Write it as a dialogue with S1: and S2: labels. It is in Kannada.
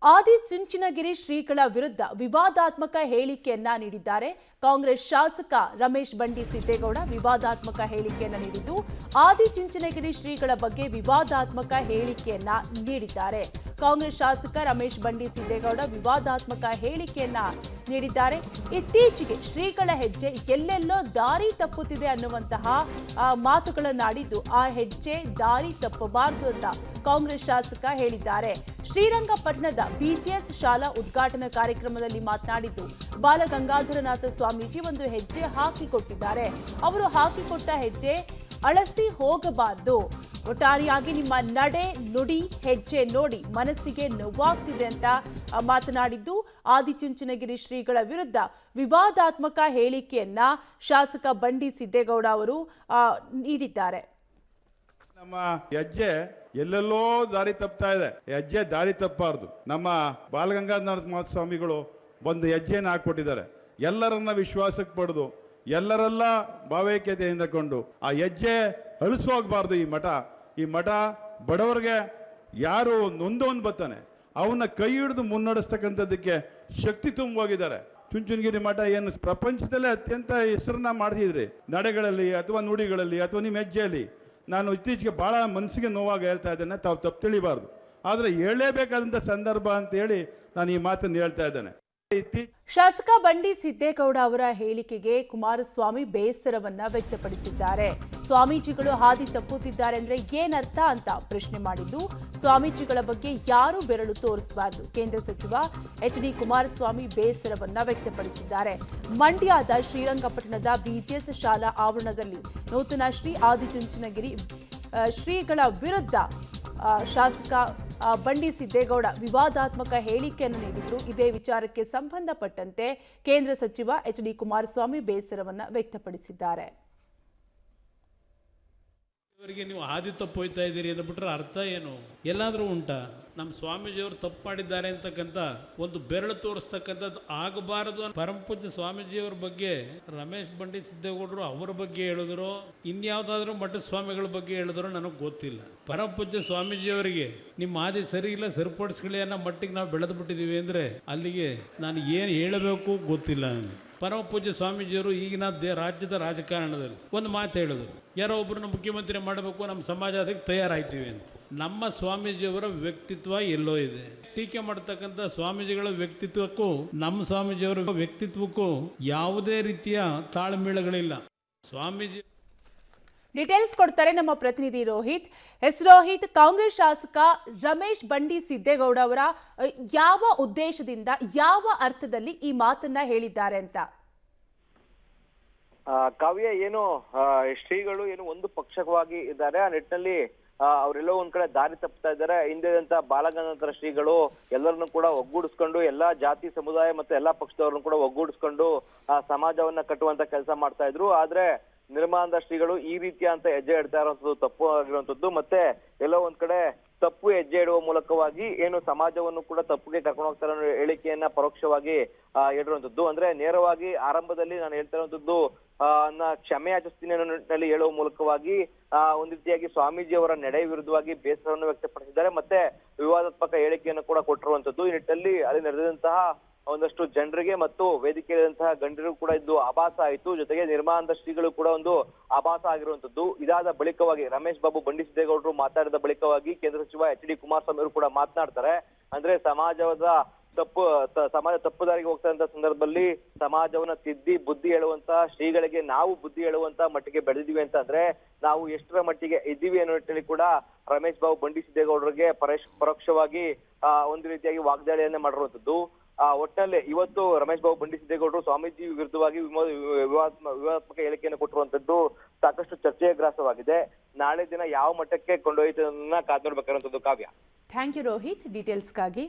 S1: ಆದಿಚುಂಚನಗಿರಿ ಶ್ರೀಗಳ ವಿರುದ್ಧ ವಿವಾದಾತ್ಮಕ ಹೇಳಿಕೆಯನ್ನ ನೀಡಿದ್ದಾರೆ. ಕಾಂಗ್ರೆಸ್ ಶಾಸಕ ರಮೇಶ್ ಬಂಡಿ ಸಿದ್ದೇಗೌಡ ವಿವಾದಾತ್ಮಕ ಹೇಳಿಕೆಯನ್ನ ನೀಡಿದ್ದು, ಆದಿಚುಂಚನಗಿರಿ ಶ್ರೀಗಳ ಬಗ್ಗೆ ವಿವಾದಾತ್ಮಕ ಹೇಳಿಕೆಯನ್ನ ನೀಡಿದ್ದಾರೆ. ಕಾಂಗ್ರೆಸ್ ಶಾಸಕ ರಮೇಶ್ ಬಂಡಿ ಸಿದ್ದೇಗೌಡ ವಿವಾದಾತ್ಮಕ ಹೇಳಿಕೆಯನ್ನ ನೀಡಿದ್ದಾರೆ. ಇತ್ತೀಚೆಗೆ ಶ್ರೀಗಳ ಹೆಜ್ಜೆ ಎಲ್ಲೆಲ್ಲೋ ದಾರಿ ತಪ್ಪುತ್ತಿದೆ ಅನ್ನುವಂತಹ ಮಾತುಗಳನ್ನಾಡಿದ್ದು, ಆ ಹೆಜ್ಜೆ ದಾರಿ ತಪ್ಪಬಾರದು ಅಂತ ಕಾಂಗ್ರೆಸ್ ಶಾಸಕ ಹೇಳಿದ್ದಾರೆ. ಶ್ರೀರಂಗಪಟ್ಟಣದ ಬಿಜಿಎಸ್ ಶಾಲಾ ಉದ್ಘಾಟನಾ ಕಾರ್ಯಕ್ರಮದಲ್ಲಿ ಮಾತನಾಡಿದ್ದು, ಬಾಲಗಂಗಾಧರನಾಥ ಸ್ವಾಮೀಜಿ ಒಂದು ಹೆಜ್ಜೆ ಹಾಕಿಕೊಟ್ಟಿದ್ದಾರೆ. ಅವರು ಹಾಕಿಕೊಟ್ಟ ಹೆಜ್ಜೆ ಅಳಸಿ ಹೋಗಬಾರದು. ಒಟ್ಟಾರೆಯಾಗಿ ನಿಮ್ಮ ನಡೆ, ನುಡಿ, ಹೆಜ್ಜೆ ನೋಡಿ ಮನಸ್ಸಿಗೆ ನೋವಾಗ್ತಿದೆ ಅಂತ ಮಾತನಾಡಿದ್ದು, ಆದಿಚುಂಚನಗಿರಿ ಶ್ರೀಗಳ ವಿರುದ್ಧ ವಿವಾದಾತ್ಮಕ ಹೇಳಿಕೆಯನ್ನ ಶಾಸಕ ಬಂಡಿ ಸಿದ್ದೇಗೌಡ ಅವರು ನೀಡಿದ್ದಾರೆ.
S2: ನಮ್ಮ ಹೆಜ್ಜೆ ಎಲ್ಲೆಲ್ಲೋ ದಾರಿ ತಪ್ತಾ ಇದೆ. ಹೆಜ್ಜೆ ದಾರಿ ತಪ್ಪಬಾರ್ದು. ನಮ್ಮ ಬಾಲಗಂಗಾಧರನಾಥ ಸ್ವಾಮಿಗಳು ಒಂದು ಹೆಜ್ಜೆಯನ್ನು ಹಾಕಿಕೊಟ್ಟಿದ್ದಾರೆ. ಎಲ್ಲರನ್ನ ವಿಶ್ವಾಸಕ್ಕೆ ಪಡೆದು ಎಲ್ಲರೆಲ್ಲ ಭಾವೈಕ್ಯತೆಯಿಂದ ಕೊಂಡು ಆ ಹೆಜ್ಜೆ ಅಳಿಸೋಗ್ಬಾರ್ದು. ಈ ಮಠ ಬಡವರಿಗೆ ಯಾರು ನೊಂದವನು ಬರ್ತಾನೆ ಅವನ್ನ ಕೈ ಹಿಡಿದು ಮುನ್ನಡೆಸ್ತಕ್ಕಂಥದ್ದಕ್ಕೆ ಶಕ್ತಿ ತುಂಬೋಗಿದ್ದಾರೆ. ಚುಂಚನಗಿರಿ ಮಠ ಏನು ಪ್ರಪಂಚದಲ್ಲೇ ಅತ್ಯಂತ ಹೆಸರನ್ನ ಮಾಡಿಸಿದ್ರಿ, ನಡೆಗಳಲ್ಲಿ ಅಥವಾ ನುಡಿಗಳಲ್ಲಿ ಅಥವಾ ನಿಮ್ಮ ಹೆಜ್ಜೆಯಲ್ಲಿ. ನಾನು ಇತ್ತೀಚೆಗೆ ಭಾಳ ಮನಸ್ಸಿಗೆ ನೋವಾಗಿ ಹೇಳ್ತಾ ಇದ್ದೇನೆ, ತಾವು ತಪ್ಪು ತಿಳಿಬಾರ್ದು. ಆದರೆ ಹೇಳಲೇಬೇಕಾದಂಥ ಸಂದರ್ಭ ಅಂತ ಹೇಳಿ ನಾನು ಈ ಮಾತನ್ನು ಹೇಳ್ತಾ ಇದ್ದೇನೆ.
S1: ಶಾಸಕ ಬಂಡಿ ಸಿದ್ದೇಗೌಡ ಅವರ ಹೇಳಿಕೆಗೆ ಕುಮಾರಸ್ವಾಮಿ ಬೇಸರವನ್ನ ವ್ಯಕ್ತಪಡಿಸಿದ್ದಾರೆ. ಸ್ವಾಮೀಜಿಗಳು ಹಾದಿ ತಪ್ಪುತ್ತಿದ್ದಾರೆ ಅಂದ್ರೆ ಏನರ್ಥ ಅಂತ ಪ್ರಶ್ನೆ ಮಾಡಿದ್ದು, ಸ್ವಾಮೀಜಿಗಳ ಬಗ್ಗೆ ಯಾರು ಬೆರಳು ತೋರಿಸಬಾರದು. ಕೇಂದ್ರ ಸಚಿವ ಎಚ್.ಡಿ. ಕುಮಾರಸ್ವಾಮಿ ಬೇಸರವನ್ನ ವ್ಯಕ್ತಪಡಿಸಿದ್ದಾರೆ. ಮಂಡ್ಯದ ಶ್ರೀರಂಗಪಟ್ಟಣದ ಬಿಜಿಎಸ್ ಶಾಲಾ ಆವರಣದಲ್ಲಿ ನೂತನ ಶ್ರೀ ಆದಿಚುಂಚನಗಿರಿ ಶ್ರೀಗಳ ವಿರುದ್ಧ ಶಾಸಕ ಬಂಡಿ ಸಿದ್ದೇಗೌಡ ವಿವಾದಾತ್ಮಕ ಹೇಳಿಕೆಯನ್ನು ನೀಡಿದ್ರು. ಇದೇ ವಿಚಾರಕ್ಕೆ ಸಂಬಂಧಪಟ್ಟಂತೆ ಕೇಂದ್ರ ಸಚಿವ ಎಚ್.ಡಿ. ಕುಮಾರಸ್ವಾಮಿ ಬೇಸರವನ್ನು ವ್ಯಕ್ತಪಡಿಸಿದ್ದಾರೆ.
S3: ಇವರಿಗೆ ನೀವು ಹಾದಿ ತಪ್ಪು ಹೋಯ್ತಾ ಇದ್ದೀರಿ ಅಂದ್ಬಿಟ್ರೆ ಅರ್ಥ ಏನು? ಎಲ್ಲಾದರೂ ಉಂಟಾ? ನಮ್ಮ ಸ್ವಾಮೀಜಿಯವರು ತಪ್ಪು ಮಾಡಿದ್ದಾರೆ ಅಂತಕ್ಕಂಥ ಒಂದು ಬೆರಳು ತೋರಿಸ್ತಕ್ಕಂಥದ್ದು ಆಗಬಾರದು. ಪರಮಪೂಜ್ಯ ಸ್ವಾಮೀಜಿಯವರ ಬಗ್ಗೆ ರಮೇಶ್ ಬಂಡಿ ಸಿದ್ದೇಗೌಡರು ಅವರ ಬಗ್ಗೆ ಹೇಳಿದ್ರು, ಇನ್ಯಾವುದಾದ್ರೂ ಮಠದ ಸ್ವಾಮಿಗಳ ಬಗ್ಗೆ ಹೇಳಿದ್ರು ನನಗೆ ಗೊತ್ತಿಲ್ಲ. ಪರಮಪೂಜ್ಯ ಸ್ವಾಮೀಜಿಯವರಿಗೆ ನಿಮ್ಮ ಹಾದಿ ಸರಿ ಇಲ್ಲ, ಸರಿಪಡಿಸ್ಕೊಳ್ಳಿ ಅನ್ನೋ ಮಟ್ಟಿಗೆ ನಾವು ಬೆಳೆದು ಬಿಟ್ಟಿದ್ದೀವಿ ಅಂದರೆ ಅಲ್ಲಿಗೆ ನಾನು ಏನು ಹೇಳಬೇಕು ಗೊತ್ತಿಲ್ಲ. ಪರಮ ಪೂಜ್ಯ ಸ್ವಾಮೀಜಿಯವರು ಈಗಿನ ರಾಜ್ಯದ ರಾಜಕಾರಣದಲ್ಲಿ ಒಂದು ಮಾತು ಹೇಳಿದ್ರು, ಯಾರೋ ಒಬ್ಬರನ್ನ ಮುಖ್ಯಮಂತ್ರಿ ಮಾಡಬೇಕು, ನಮ್ಮ ಸಮಾಜ ಅದಕ್ಕೆ ತಯಾರಾಯ್ತೀವಿ ಅಂತ. ನಮ್ಮ ಸ್ವಾಮೀಜಿಯವರ ವ್ಯಕ್ತಿತ್ವ ಎಲ್ಲೋ ಇದೆ. ಟೀಕೆ ಮಾಡ್ತಕ್ಕಂಥ ಸ್ವಾಮೀಜಿಗಳ ವ್ಯಕ್ತಿತ್ವಕ್ಕೂ ನಮ್ಮ ಸ್ವಾಮೀಜಿಯವರ ವ್ಯಕ್ತಿತ್ವಕ್ಕೂ ಯಾವುದೇ ರೀತಿಯ ತಾಳ್ಮೇಳಗಳಿಲ್ಲ. ಸ್ವಾಮೀಜಿ
S1: ಡೀಟೇಲ್ಸ್ ಕೊಡ್ತಾರೆ ನಮ್ಮ ಪ್ರತಿನಿಧಿ ರೋಹಿತ್. ರೋಹಿತ್, ಕಾಂಗ್ರೆಸ್ ಶಾಸಕ ರಮೇಶ್ ಬಂಡಿ ಸಿದ್ದೇಗೌಡ ಅವರ ಯಾವ ಉದ್ದೇಶದಿಂದ, ಯಾವ ಅರ್ಥದಲ್ಲಿ ಈ ಮಾತನ್ನ ಹೇಳಿದ್ದಾರೆ ಅಂತ?
S4: ಕಾವ್ಯ, ಏನು ಶ್ರೀಗಳು ಏನು ಒಂದು ಪಕ್ಷವಾಗಿ ಇದ್ದಾರೆ, ಆ ನಿಟ್ಟಿನಲ್ಲಿ ಅವರೆಲ್ಲೋ ಒಂದ್ ಕಡೆ ದಾರಿ ತಪ್ತಾ ಇದ್ದಾರೆ. ಹಿಂದಿದಂತ ಬಾಲಗಂಗಾಧರ ಶ್ರೀಗಳು ಎಲ್ಲರನ್ನು ಕೂಡ ಒಗ್ಗೂಡಿಸ್ಕೊಂಡು ಎಲ್ಲಾ ಜಾತಿ ಸಮುದಾಯ ಮತ್ತೆ ಎಲ್ಲಾ ಪಕ್ಷದವ್ರನ್ನು ಕೂಡ ಒಗ್ಗೂಡಿಸ್ಕೊಂಡು ಆ ಸಮಾಜವನ್ನ ಕಟ್ಟುವಂತ ಕೆಲಸ ಮಾಡ್ತಾ ಇದ್ರು. ಆದ್ರೆ ನಿರ್ಮಾನದ ಶ್ರೀಗಳು ಈ ರೀತಿಯ ಅಂತ ಹೆಜ್ಜೆ ಇಡ್ತಾ ಇರುವಂತದ್ದು ತಪ್ಪು ಆಗಿರುವಂತದ್ದು, ಮತ್ತೆ ಎಲ್ಲೋ ಒಂದ್ ಕಡೆ ತಪ್ಪು ಹೆಜ್ಜೆ ಇಡುವ ಮೂಲಕವಾಗಿ ಏನು ಸಮಾಜವನ್ನು ಕೂಡ ತಪ್ಪಿಗೆ ಕರ್ಕೊಂಡು ಹೋಗ್ತಾರೆ ಅನ್ನೋ ಹೇಳಿಕೆಯನ್ನ ಪರೋಕ್ಷವಾಗಿ ಹೇಳಿರುವಂತದ್ದು. ಅಂದ್ರೆ ನೇರವಾಗಿ ಆರಂಭದಲ್ಲಿ ನಾನು ಹೇಳ್ತಾ ಇರುವಂತದ್ದು ಕ್ಷಮೆ ಯಾಚಿಸ್ತೀನಿ ಅನ್ನೋ ನಿಟ್ಟಿನಲ್ಲಿ ಹೇಳುವ ಮೂಲಕವಾಗಿ ಒಂದ್ ರೀತಿಯಾಗಿ ಸ್ವಾಮೀಜಿ ಅವರ ನಡೆ ವಿರುದ್ಧವಾಗಿ ಬೇಸರವನ್ನು ವ್ಯಕ್ತಪಡಿಸಿದ್ದಾರೆ. ಮತ್ತೆ ವಿವಾದಾತ್ಮಕ ಹೇಳಿಕೆಯನ್ನು ಕೂಡ ಕೊಟ್ಟಿರುವಂತದ್ದು. ಈ ನಿಟ್ಟಿನಲ್ಲಿ ಅಲ್ಲಿ ನಡೆದಂತಹ ಒಂದಷ್ಟು ಜನರಿಗೆ ಮತ್ತು ವೇದಿಕೆಯಲ್ಲಿರುವಂತಹ ಗಣ್ಯರು ಕೂಡ ಇದು ಆಭಾಸ ಆಯಿತು. ಜೊತೆಗೆ ನಿರ್ಮಾಣದ ಶ್ರೀಗಳು ಕೂಡ ಒಂದು ಆಭಾಸ ಆಗಿರುವಂತದ್ದು. ಇದಾದ ಬಳಿಕವಾಗಿ ರಮೇಶ್ ಬಾಬು ಬಂಡಿ ಸಿದ್ದೇಗೌಡರು ಮಾತಾಡಿದ ಬಳಿಕವಾಗಿ ಕೇಂದ್ರ ಸಚಿವ ಎಚ್.ಡಿ. ಕುಮಾರಸ್ವಾಮಿ ಅವರು ಕೂಡ ಮಾತನಾಡ್ತಾರೆ. ಅಂದ್ರೆ ಸಮಾಜ ತಪ್ಪು ದಾರಿಗೆ ಹೋಗ್ತಾ ಇದ್ದ ಸಂದರ್ಭದಲ್ಲಿ ಸಮಾಜವನ್ನ ತಿದ್ದಿ ಬುದ್ಧಿ ಹೇಳುವಂತ ಶ್ರೀಗಳಿಗೆ ನಾವು ಬುದ್ಧಿ ಹೇಳುವಂತ ಮಟ್ಟಿಗೆ ಬೆಳೆದಿದ್ದೀವಿ ಅಂತಂದ್ರೆ ನಾವು ಎಷ್ಟರ ಮಟ್ಟಿಗೆ ಇದ್ದೀವಿ ಅನ್ನೋ ನಿಟ್ಟಿನಲ್ಲಿ ಕೂಡ ರಮೇಶ್ ಬಾಬು ಬಂಡಿ ಸಿದ್ದೇಗೌಡರಿಗೆ ಪರೋಕ್ಷವಾಗಿ ಒಂದು ರೀತಿಯಾಗಿ ವಾಗ್ದಾಳಿಯನ್ನೇ ಮಾಡಿರುವಂತದ್ದು. ಒಟ್ಟಿನಲ್ಲಿ ಇವತ್ತು ರಮೇಶ್ ಬಾಬು ಬಂಡಿ ಸಿದ್ದೇಗೌಡರು ಸ್ವಾಮೀಜಿ ವಿರುದ್ಧವಾಗಿ ವಿವಾದಾತ್ಮಕ ಹೇಳಿಕೆಯನ್ನು ಕೊಟ್ಟಿರುವಂತದ್ದು ಸಾಕಷ್ಟು ಚರ್ಚೆಯ ಗ್ರಾಸವಾಗಿದೆ. ನಾಳೆ ದಿನ ಯಾವ ಮಟ್ಟಕ್ಕೆ ಕೊಂಡೊಯ್ಯುವುದನ್ನ ಕಾದು ನೋಡ್ಬೇಕಾಗಿರುವಂತದ್ದು. ಕಾವ್ಯ,
S1: ಥ್ಯಾಂಕ್ ಯು ರೋಹಿತ್ ಡೀಟೇಲ್ಸ್ಗಾಗಿ.